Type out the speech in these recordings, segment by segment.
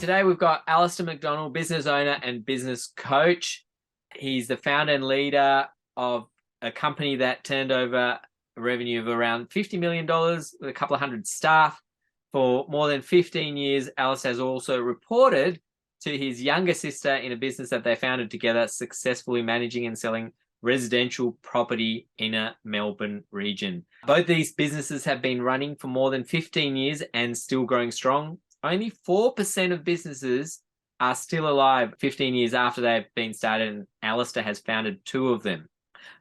Today we've got Alistair McDonald, business owner and business coach. He's the founder and leader of a company that turned over a revenue of around $50 million with a couple of hundred staff. For more than 15 years, Alistair has also reported to his younger sister in a business that they founded together, successfully managing and selling residential property in a Melbourne region. Both these businesses have been running for more than 15 years and still growing strong. Only 4% of businesses are still alive 15 years after they've been started, and Alistair has founded 2 of them.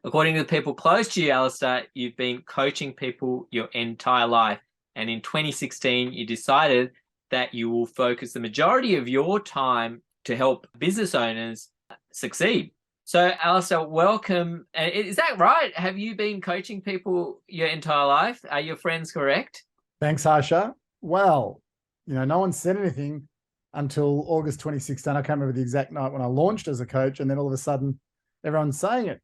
According to the people close to you, Alistair, you've been coaching people your entire life, and in 2016, you decided that you will focus the majority of your time to help business owners succeed. So, Alistair, welcome. Is that right? Have you been coaching people your entire life? Are your friends correct? Thanks, Harsha. Well, no one said anything until August 2016. I can't remember the exact night when I launched as a coach, and then all of a sudden, everyone's saying it.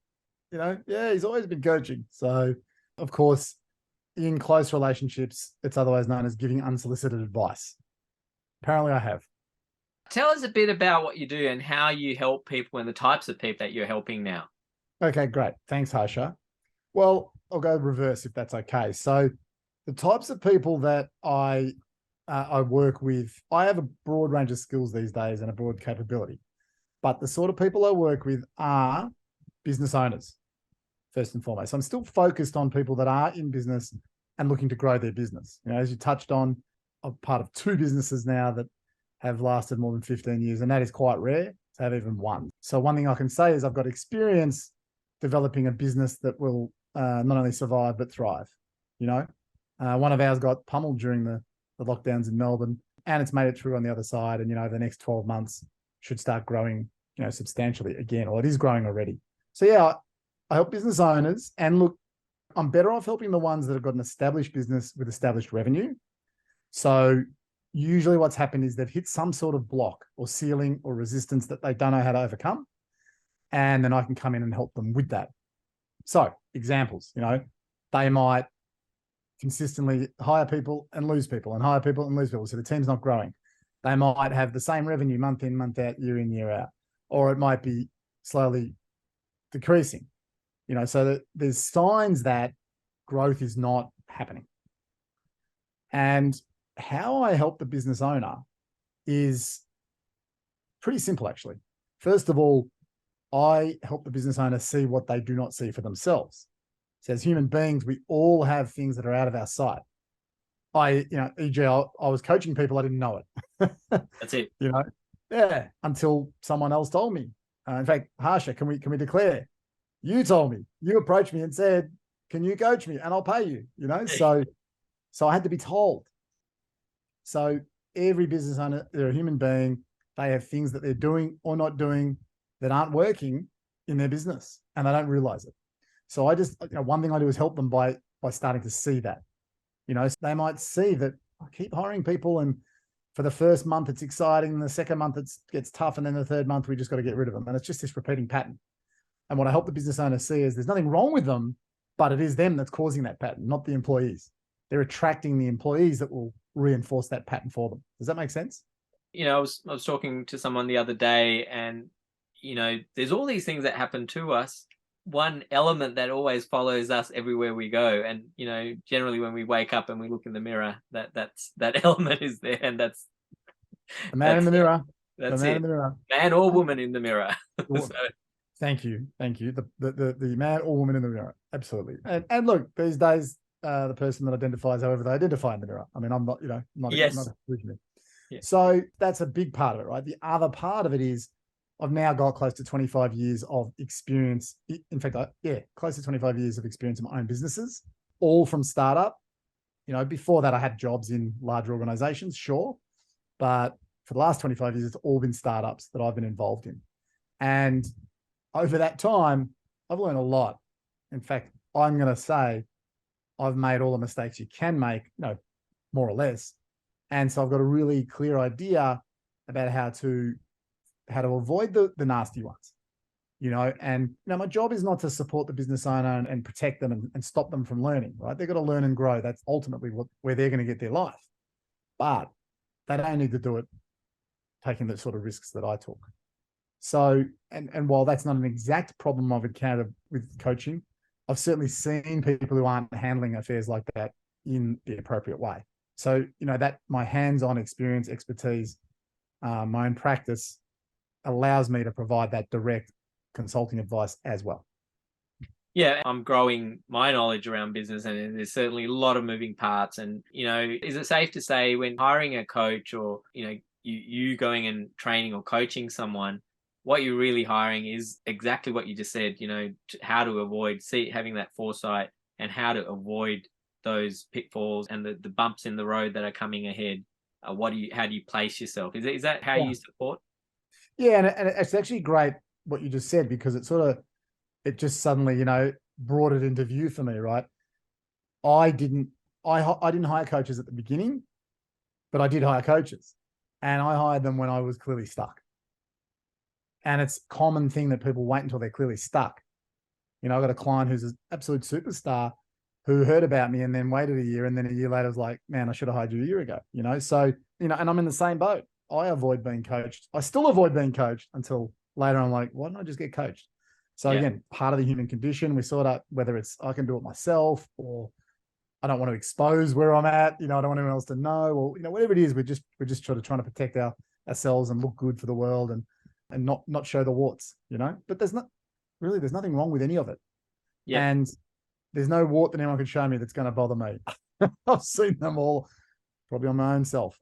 Yeah, he's always been coaching. So, of course, in close relationships, it's otherwise known as giving unsolicited advice. Apparently, I have. Tell us a bit about what you do and how you help people and the types of people that you're helping now. Okay, great. Thanks, Harsha. Well, I'll go reverse if that's okay. So the types of people that I work with, I have a broad range of skills these days and a broad capability. But the sort of people I work with are business owners, first and foremost. I'm still focused on people that are in business and looking to grow their business. As you touched on, I'm part of 2 businesses now that have lasted more than 15 years, and that is quite rare to have even one. So one thing I can say is I've got experience developing a business that will not only survive, but thrive. One of ours got pummeled during the lockdowns in Melbourne, and it's made it through on the other side. And, over the next 12 months should start growing, substantially again, or it is growing already. So yeah, I help business owners, and look, I'm better off helping the ones that have got an established business with established revenue. So usually what's happened is they've hit some sort of block or ceiling or resistance that they don't know how to overcome. And then I can come in and help them with that. So examples, they might consistently hire people and lose people and hire people and lose people. So the team's not growing. They might have the same revenue month in, month out, year in, year out, or it might be slowly decreasing, so that there's signs that growth is not happening. And how I help the business owner is pretty simple, actually. First of all, I help the business owner see what they do not see for themselves. So as human beings, we all have things that are out of our sight. E.g., I was coaching people, I didn't know it. That's it. Yeah, until someone else told me. In fact, Harsha, can we declare? You told me. You approached me and said, "Can you coach me? And I'll pay you." So I had to be told. So every business owner, they're a human being. They have things that they're doing or not doing that aren't working in their business, and they don't realize it. So I just, one thing I do is help them by starting to see that. So they might see that I keep hiring people, and for the first month it's exciting, the second month it gets tough, and then the third month we just got to get rid of them. And it's just this repeating pattern. And what I help the business owner see is there's nothing wrong with them, but it is them that's causing that pattern, not the employees. They're attracting the employees that will reinforce that pattern for them. Does that make sense? I was talking to someone the other day, and there's all these things that happen to us. One element that always follows us everywhere we go, and generally when we wake up and we look in the mirror, that element is there, and that's the man in the mirror. That's it. Man or woman in the mirror. So, Thank you. The man or woman in the mirror. Absolutely. And look, these days, the person that identifies however they identify in the mirror. I mean, I'm not, not yes. not yeah. So that's a big part of it, right? The other part of it is I've now got close to 25 years of experience. In fact, close to 25 years of experience in my own businesses, all from startup. Before that, I had jobs in larger organizations, sure. But for the last 25 years, it's all been startups that I've been involved in. And over that time, I've learned a lot. In fact, I'm going to say I've made all the mistakes you can make, more or less. And so I've got a really clear idea about how to avoid the nasty ones, and my job is not to support the business owner and protect them and stop them from learning, right? They've got to learn and grow. That's ultimately where they're going to get their life. But they don't need to do it taking the sort of risks that I took. So, and while that's not an exact problem I've encountered with coaching, I've certainly seen people who aren't handling affairs like that in the appropriate way. So, that my hands-on experience, expertise, my own practice allows me to provide that direct consulting advice as well. Yeah, I'm growing my knowledge around business, and there's certainly a lot of moving parts. And, is it safe to say when hiring a coach, or, you going and training or coaching someone, what you're really hiring is exactly what you just said, how to avoid having that foresight, and how to avoid those pitfalls and the bumps in the road that are coming ahead. How do you place yourself? Is that how you support? Yeah, and it's actually great what you just said, because it just suddenly, brought it into view for me, right? I didn't hire coaches at the beginning, but I did hire coaches, and I hired them when I was clearly stuck. And it's a common thing that people wait until they're clearly stuck. I've got a client who's an absolute superstar who heard about me and then waited a year, and then a year later was like, man, I should have hired you a year ago. So, and I'm in the same boat. I avoid being coached. I still avoid being coached until later I'm like, why don't I just get coached? So again, part of the human condition, we sort out whether it's I can do it myself, or I don't want to expose where I'm at. I don't want anyone else to know, or whatever it is. We're just trying to protect ourselves and look good for the world, and not show the warts. But there's nothing wrong with any of it. Yeah. And there's no wart that anyone can show me that's going to bother me. I've seen them all, probably on my own self.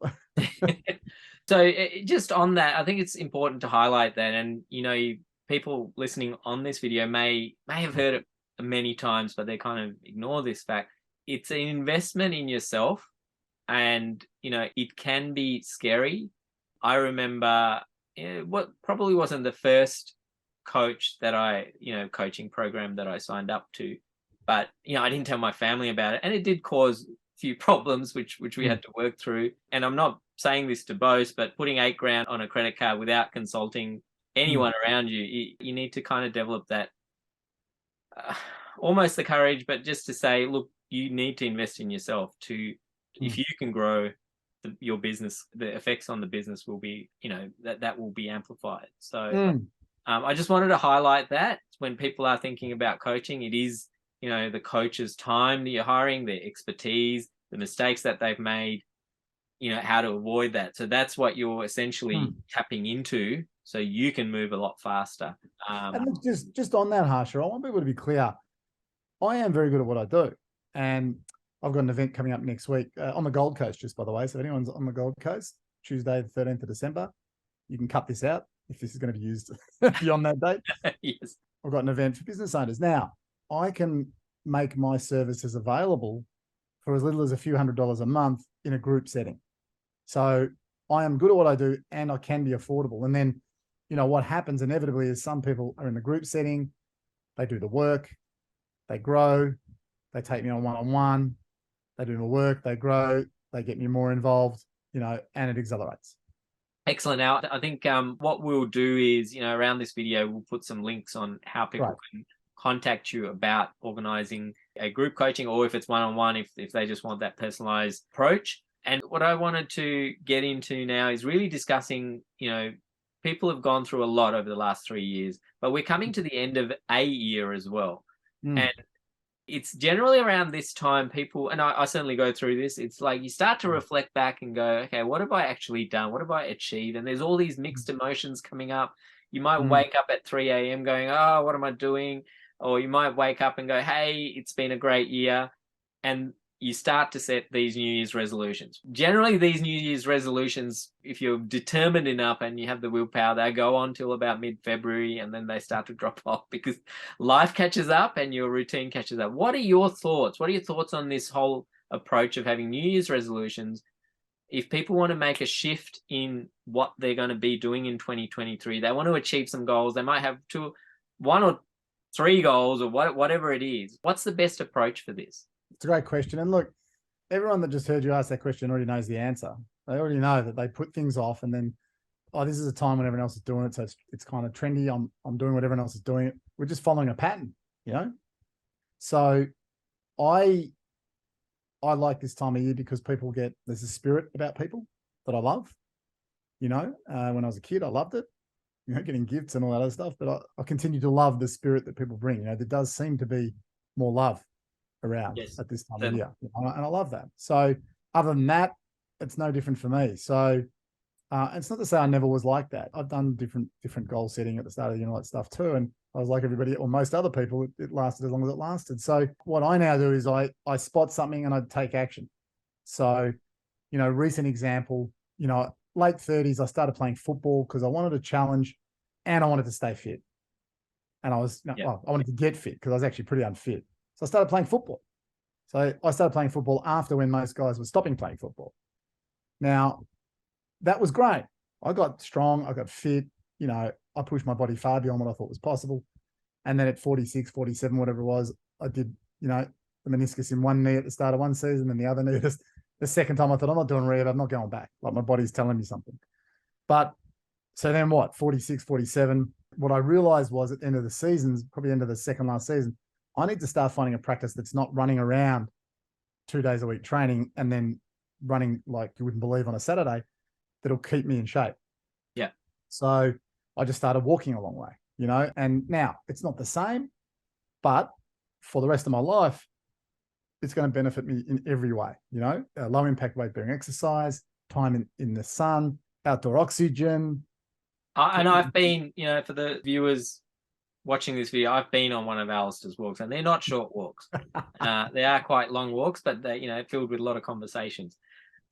So just on that, I think it's important to highlight that, and people listening on this video may have heard it many times, but they kind of ignore this fact. It's an investment in yourself, and it can be scary. I remember what probably wasn't the first coach that coaching program that I signed up to, but I didn't tell my family about it, and it did cause a few problems which we had to work through. And I'm not saying this to boast, but putting $8,000 on a credit card without consulting anyone around you need to kind of develop that almost the courage, but just to say, look, you need to invest in yourself if you can grow your business, the effects on the business will be, that will be amplified. So I just wanted to highlight that when people are thinking about coaching, it is, the coach's time that you're hiring, their expertise, the mistakes that they've made, how to avoid that. So that's what you're essentially tapping into, so you can move a lot faster. And look, just on that, Harsha, I want people to be clear. I am very good at what I do, and I've got an event coming up next week on the Gold Coast, just by the way. So if anyone's on the Gold Coast, Tuesday, the 13th of December, you can cut this out if this is going to be used beyond that date. Yes. I've got an event for business owners. Now, I can make my services available for as little as a few $100s a month in a group setting. So I am good at what I do, and I can be affordable. And then, what happens inevitably is some people are in the group setting, they do the work, they grow, they take me on one-on-one, they do the work, they grow, they get me more involved, and it accelerates. Excellent. Now, I think what we'll do is, around this video, we'll put some links on how people can contact you about organizing a group coaching, or if it's one-on-one, if they just want that personalized approach. And what I wanted to get into now is really discussing, people have gone through a lot over the last 3 years, but we're coming to the end of a year as well. And it's generally around this time people, and I certainly go through this, it's like you start to reflect back and go, okay, what have I actually done? What have I achieved? And there's all these mixed emotions coming up. You might wake up at 3 a.m. going, oh, what am I doing? Or you might wake up and go, hey, it's been a great year. And you start to set these New Year's resolutions. Generally, these New Year's resolutions, if you're determined enough and you have the willpower, they go on till about mid-February, and then they start to drop off because life catches up and your routine catches up. What are your thoughts? What are your thoughts on this whole approach of having New Year's resolutions? If people want to make a shift in what they're going to be doing in 2023, they want to achieve some goals, they might have one or three goals or whatever it is. What's the best approach for this? It's a great question. And look, everyone that just heard you ask that question already knows the answer. They already know that they put things off, and then, oh, this is a time when everyone else is doing it, so it's kind of trendy. I'm doing what everyone else is doing. We're just following a pattern, So I like this time of year because there's a spirit about people that I love. when I was a kid. I loved it, getting gifts and all that other stuff. But I continue to love the spirit that people bring. There does seem to be more love around Yes. at this time of year. And I love that. So other than that, it's no different for me. So it's not to say I never was like that. I've done different goal setting at the start of that stuff too. And I was like everybody or most other people, it lasted as long as it lasted. So what I now do is I spot something and I take action. So, recent example, late 30s, I started playing football because I wanted a challenge and I wanted to stay fit. And I wanted to get fit because I was actually pretty unfit. So I started playing football. So I started playing football after when most guys were stopping playing football. Now, that was great. I got strong. I got fit. I pushed my body far beyond what I thought was possible. And then at 46, 47, whatever it was, I did, the meniscus in one knee at the start of one season and the other knee the second time. I thought, I'm not doing rehab. I'm not going back. Like my body's telling me something. But so then what, 46, 47, what I realized was at the end of the seasons, probably end of the second last season, I need to start finding a practice that's not running around 2 days a week training and then running like you wouldn't believe on a Saturday that'll keep me in shape. Yeah. So I just started walking a long way, and now it's not the same, but for the rest of my life, it's going to benefit me in every way, low impact weight bearing exercise, time in the sun, outdoor oxygen. And I've been, for the viewers watching this video, I've been on one of Alistair's walks, and they're not short walks. They are quite long walks, but they, filled with a lot of conversations.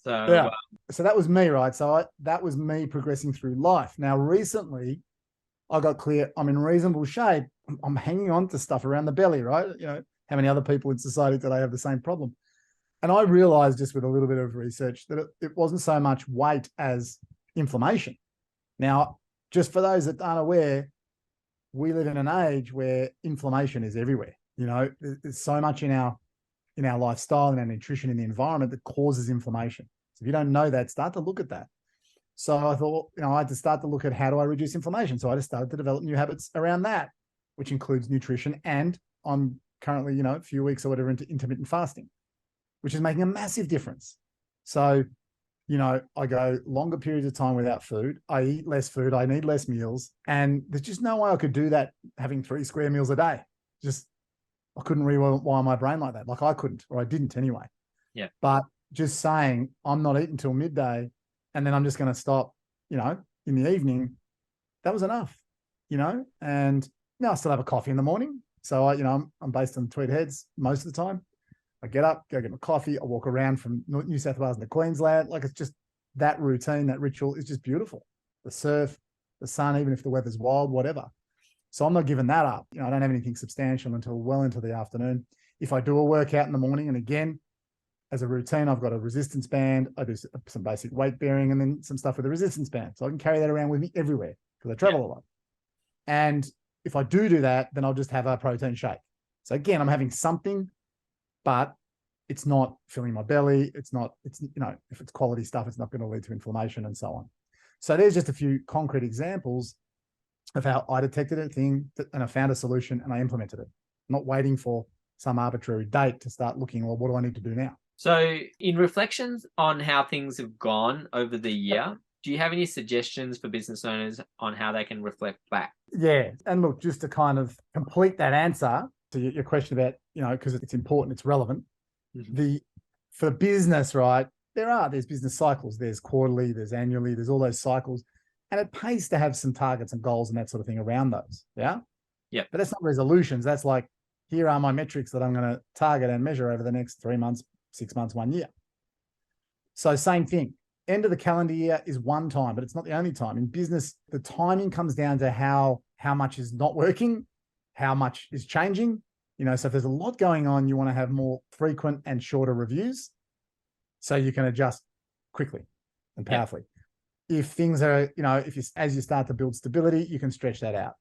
So yeah. So that was me, right? So that was me progressing through life. Now, recently, I got clear. I'm in reasonable shape. I'm hanging on to stuff around the belly, right? How many other people in society today have the same problem? And I realized just with a little bit of research that it wasn't so much weight as inflammation. Now, just for those that aren't aware, we live in an age where inflammation is everywhere. There's so much in our lifestyle and our nutrition in the environment that causes inflammation. So if you don't know that, start to look at that. So I thought, I had to start to look at how do I reduce inflammation. So I just started to develop new habits around that, which includes nutrition. And I'm currently, a few weeks or whatever into intermittent fasting, which is making a massive difference. So, I go longer periods of time without food. I eat less food. I need less meals. And there's just no way I could do that having 3 square meals a day. I couldn't rewire my brain like that. Like I couldn't, or I didn't anyway. Yeah. But just saying I'm not eating till midday and then I'm just going to stop, in the evening, that was enough, and now I still have a coffee in the morning. So I'm based in Tweed Heads most of the time. I get up, go get my coffee. I walk around from New South Wales into Queensland. Like it's just that routine, that ritual is just beautiful. The surf, the sun, even if the weather's wild, whatever. So I'm not giving that up. I don't have anything substantial until well into the afternoon. If I do a workout in the morning, and again, as a routine, I've got a resistance band. I do some basic weight bearing and then some stuff with a resistance band. So I can carry that around with me everywhere because I travel a lot. And if I do that, then I'll just have a protein shake. So again, I'm having something, but it's not filling my belly. If it's quality stuff, it's not going to lead to inflammation and so on. So there's just a few concrete examples of how I detected a thing and I found a solution and I implemented it, not waiting for some arbitrary date to start looking, well, what do I need to do now? So in reflections on how things have gone over the year, do you have any suggestions for business owners on how they can reflect back? Yeah. And look, just to kind of complete that answer to your question about, because it's important, it's relevant. Mm-hmm. For business, right, there's business cycles. There's quarterly, there's annually, there's all those cycles. And it pays to have some targets and goals and that sort of thing around those. Yeah. Yeah. But that's not resolutions. That's like, here are my metrics that I'm going to target and measure over the next 3 months, 6 months, 1 year. So same thing. End of the calendar year is one time, but it's not the only time. In business, the timing comes down to how much is not working, how much is changing. So if there's a lot going on, you want to have more frequent and shorter reviews so you can adjust quickly and powerfully. Yeah. If things are, as you start to build stability, you can stretch that out,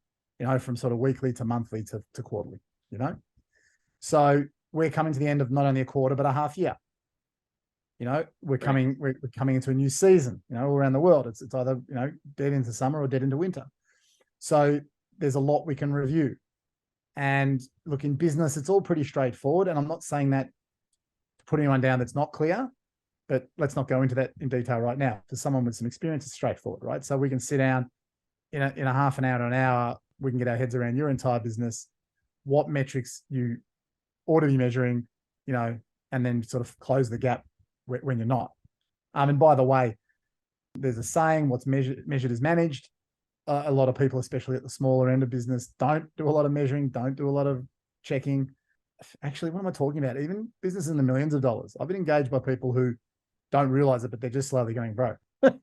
from sort of weekly to monthly to quarterly, So we're coming to the end of not only a quarter, but a half year. We're coming into a new season, all around the world. It's either, dead into summer or dead into winter. So there's a lot we can review. And look, in business, it's all pretty straightforward. And I'm not saying that to put anyone down that's not clear, But let's not go into that in detail right now. For someone with some experience, it's straightforward, right? So we can sit down in a half an hour to an hour. We can get our heads around your entire business, what metrics you ought to be measuring, and then sort of close the gap when you're not. And by the way, there's a saying, what's measured is managed. A lot of people, especially at the smaller end of business, don't do a lot of measuring, don't do a lot of checking. Actually, what am I talking about? Even businesses in the millions of dollars. I've been engaged by people who don't realize it, but they're just slowly going broke.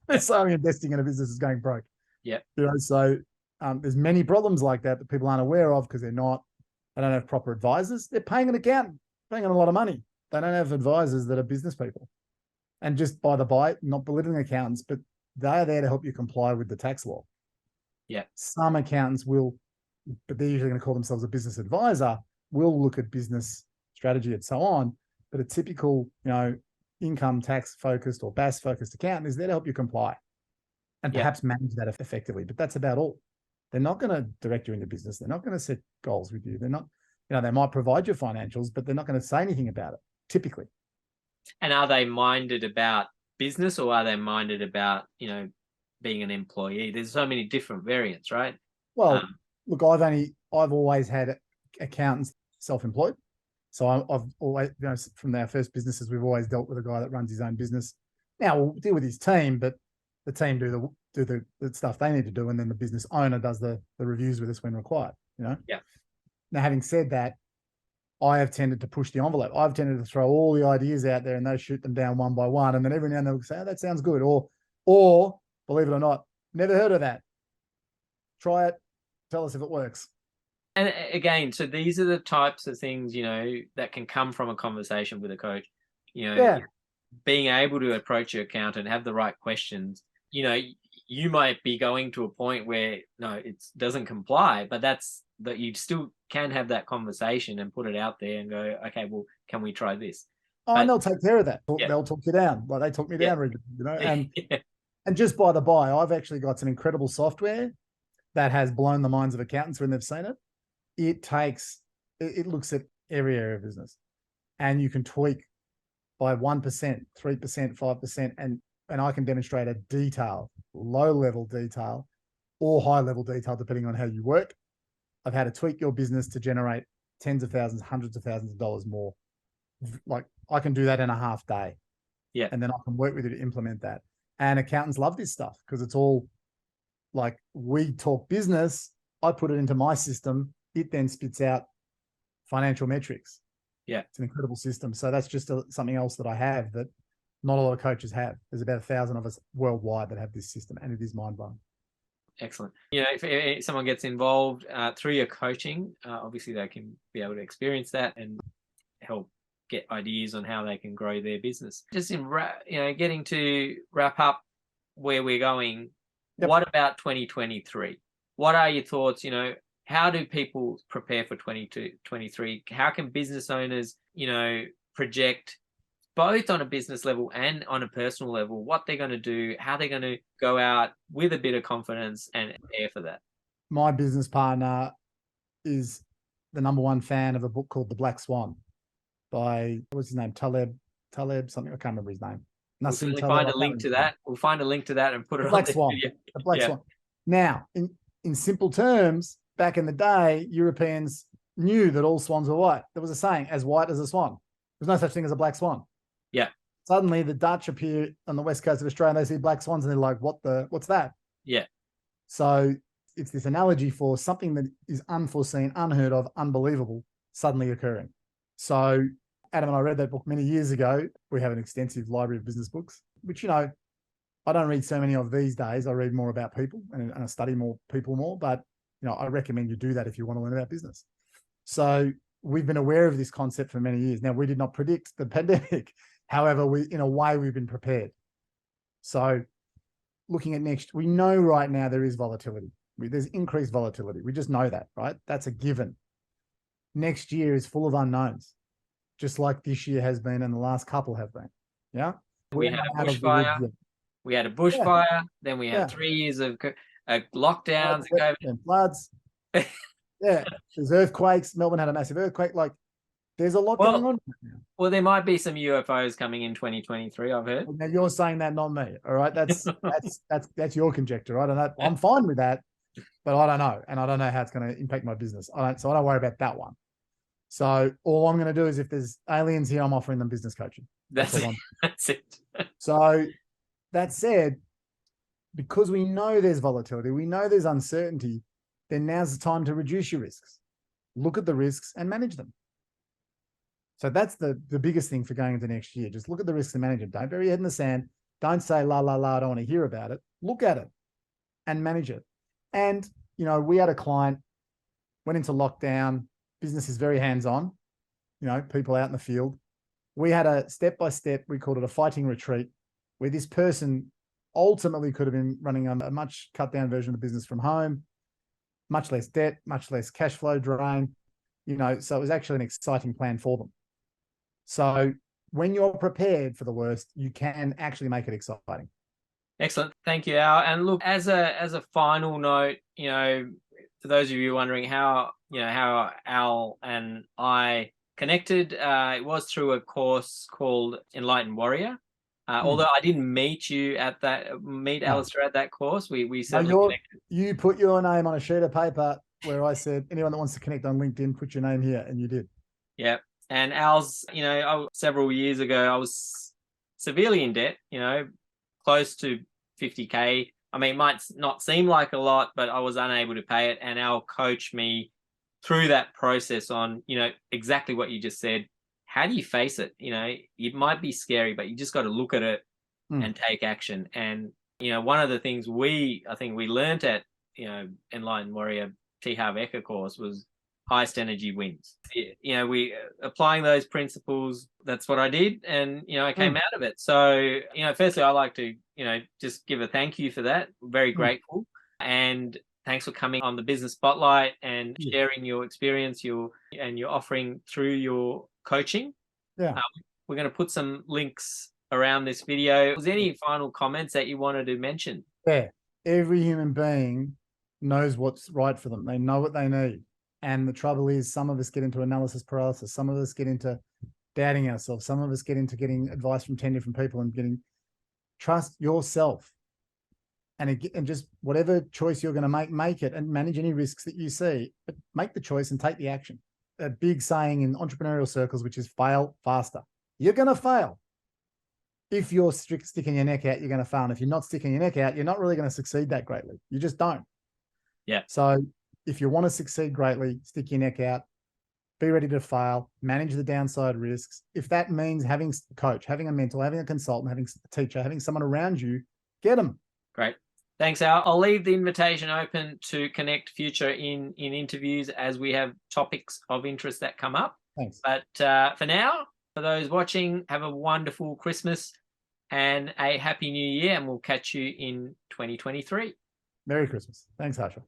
They're slowly investing in a business that's going broke. Yeah. So there's many problems like that people aren't aware of because they don't have proper advisors. They're paying an accountant, paying a lot of money. They don't have advisors that are business people. And just by the by, not belittling accountants, but they are there to help you comply with the tax law. Yeah. Some accountants will, but they're usually going to call themselves a business advisor, will look at business strategy and so on. But a typical, income tax focused or BAS focused accountant is there to help you comply and perhaps manage that effectively. But that's about all. They're not going to direct you into business. They're not going to set goals with you. They're not, they might provide you financials, but they're not going to say anything about it, typically. And are they minded about business, or are they minded about, being an employee? There's so many different variants, right? Well, look, I've always had accountants self-employed. So I've always, from our first businesses, we've always dealt with a guy that runs his own business. Now we'll deal with his team, but the team do the stuff they need to do, and then the business owner does the reviews with us when required. Yeah. Now, having said that, I have tended to push the envelope. I've tended to throw all the ideas out there and they shoot them down one by one, and then every now and then they'll say, "Oh, that sounds good," or believe it or not, never heard of that. Try it. Tell us if it works. And again, so these are the types of things, that can come from a conversation with a coach. Being able to approach your accountant, have the right questions. You might be going to a point where no, it doesn't comply, but that's that you still can have that conversation and put it out there and go, okay, well, can we try this? And they'll take care of that. Yeah. They'll talk you down. Like they talk me down, and Yeah. and just by the by, I've actually got some incredible software that has blown the minds of accountants when they've seen it. It looks at every area of business, and you can tweak by 1%, 3%, 5%, and I can demonstrate a detail, low-level detail, or high-level detail, depending on how you work, of how to tweak your business to generate tens of thousands, hundreds of thousands of dollars more. Like I can do that in a half day. Yeah. And then I can work with you to implement that. And accountants love this stuff because it's all like we talk business. I put it into my system. It then spits out financial metrics. Yeah. It's an incredible system. So that's just something else that I have that not a lot of coaches have. There's about 1,000 of us worldwide that have this system, and it is mind-blowing. Excellent. If someone gets involved through your coaching, obviously they can be able to experience that and help get ideas on how they can grow their business. Just in getting to wrap up where we're going. Yep. What about 2023? What are your thoughts? How do people prepare for 2023? How can business owners, project both on a business level and on a personal level, what they're going to do, how they're going to go out with a bit of confidence and prepare for that? My business partner is the #1 fan of a book called The Black Swan by, what's his name? Taleb, something. I can't remember his name. We'll find a link to that. We'll find a link to that and put it on the Swan. video. The Black Swan. Now, in simple terms, back in the day, Europeans knew that all swans were white. There was a saying, as white as a swan. There's no such thing as a black swan. Yeah. Suddenly the Dutch appear on the west coast of Australia and they see black swans and they're like, what's that? Yeah. So it's this analogy for something that is unforeseen, unheard of, unbelievable, suddenly occurring. So Adam and I read that book many years ago. We have an extensive library of business books, which, I don't read so many of these days. I read more about people and I study more people more, but I recommend you do that if you want to learn about business. So we've been aware of this concept for many years. Now, we did not predict the pandemic. However, in a way, we've been prepared. So looking at next, we know right now there is volatility. There's increased volatility. We just know that, right? That's a given. Next year is full of unknowns, just like this year has been and the last couple have been. Yeah. We had a bushfire. We had a bushfire. Yeah. Then we had 3 years of lockdowns and floods. Yeah. There's earthquakes. Melbourne had a massive earthquake. Like There's a lot Well, going on right now. Well, there might be some UFOs coming in 2023, I've heard. Now you're saying that, not me. All right. That's your conjecture, right? And I'm fine with that, but I don't know. And I don't know how it's going to impact my business. So I don't worry about that one. So all I'm going to do is if there's aliens here, I'm offering them business coaching. That's all it. That's it. So that said, because we know there's volatility, we know there's uncertainty, then now's the time to reduce your risks. Look at the risks and manage them. So that's the biggest thing for going into next year. Just look at the risks and manage them. Don't bury your head in the sand. Don't say, la, la, la, I don't want to hear about it. Look at it and manage it. And, you know, we had a client, went into lockdown. Business is very hands-on, you know, people out in the field. We had a step-by-step, we called it a fighting retreat, where this person ultimately could have been running a much cut-down version of the business from home, much less debt, much less cash flow drain, you know, so it was actually an exciting plan for them. So when you're prepared for the worst, you can actually make it exciting. Excellent. Thank you, Al. And look, as a final note, you know, for those of you wondering how Al and I connected, it was through a course called Enlightened Warrior. Although I didn't meet Alistair at that course, we certainly connected. You put your name on a sheet of paper where I said, anyone that wants to connect on LinkedIn, put your name here, and you did. Yeah. And Al's, you know, several years ago, I was severely in debt, you know, close to 50K. I mean, it might not seem like a lot, but I was unable to pay it. And Al coached me through that process on, you know, exactly what you just said. How do you face it? You know, it might be scary, but you just got to look at it and take action. And, you know, one of the things I think we learned at, you know, Enlightened Warrior T. Harv Eker course was highest energy wins. You know, we applying those principles, that's what I did. And, you know, I came out of it. So, you know, firstly, I like to, you know, just give a thank you for that. Very grateful. And thanks for coming on the Business Spotlight and sharing your experience, your offering through your coaching. Yeah. We're going to put some links around this video. Was there any final comments that you wanted to mention? Yeah. Every human being knows what's right for them. They know what they need. And the trouble is, some of us get into analysis paralysis. Some of us get into doubting ourselves. Some of us get into getting advice from 10 different people and trust yourself. And just whatever choice you're going to make it and manage any risks that you see, but make the choice and take the action. A big saying in entrepreneurial circles, which is fail faster. You're going to fail. If you're sticking your neck out, you're going to fail. And if you're not sticking your neck out, you're not really going to succeed that greatly. You just don't. Yeah. So if you want to succeed greatly, stick your neck out, be ready to fail, manage the downside risks. If that means having a coach, having a mentor, having a consultant, having a teacher, having someone around you, get them. Great. Thanks, Al. I'll leave the invitation open to connect future in interviews as we have topics of interest that come up. Thanks. But for now, for those watching, have a wonderful Christmas and a happy new year, and we'll catch you in 2023. Merry Christmas. Thanks, Harsha.